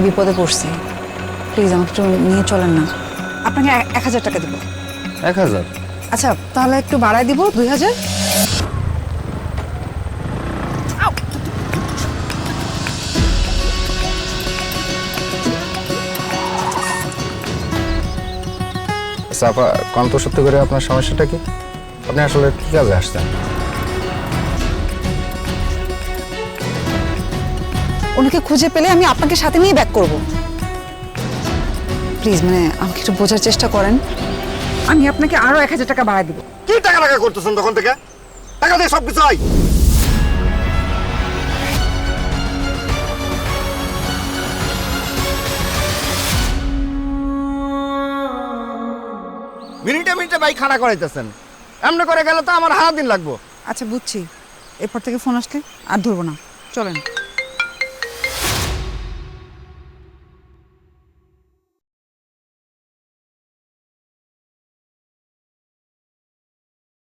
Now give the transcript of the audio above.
বিপদে পড়ছি, প্লিজ আমাকে একটু নিয়ে চলেন না। আপনাকে 1000 টাকা দেবো। 1000? আচ্ছা তাহলে একটু বাড়ায় দিব, 2000। সাফা কন্ত সত্যি করে আপনার সমস্যাটা কি? আপনি আসলে কি কাজে আসছেন? ওনাকে খুঁজে পেলে আমি আপনাকে সাথে নিয়ে ব্যাক করব। প্লিজ মানে আমাকে একটু বোঝার চেষ্টা করেন। আমি আপনাকে আরো 1000 টাকা বাড়ায় দিব। কি টাকা টাকা করতেছেন তখন থেকে? টাকা দিয়ে সবকিছু হয়। মিনিটে মিনিটে ভাই খাড়া করাইতেছেন, এমনি করে গেলে তো আমার 10 দিন লাগবো। আচ্ছা বুঝছি, এরপর থেকে ফোন আসলে আর ধরবো না, চলেন।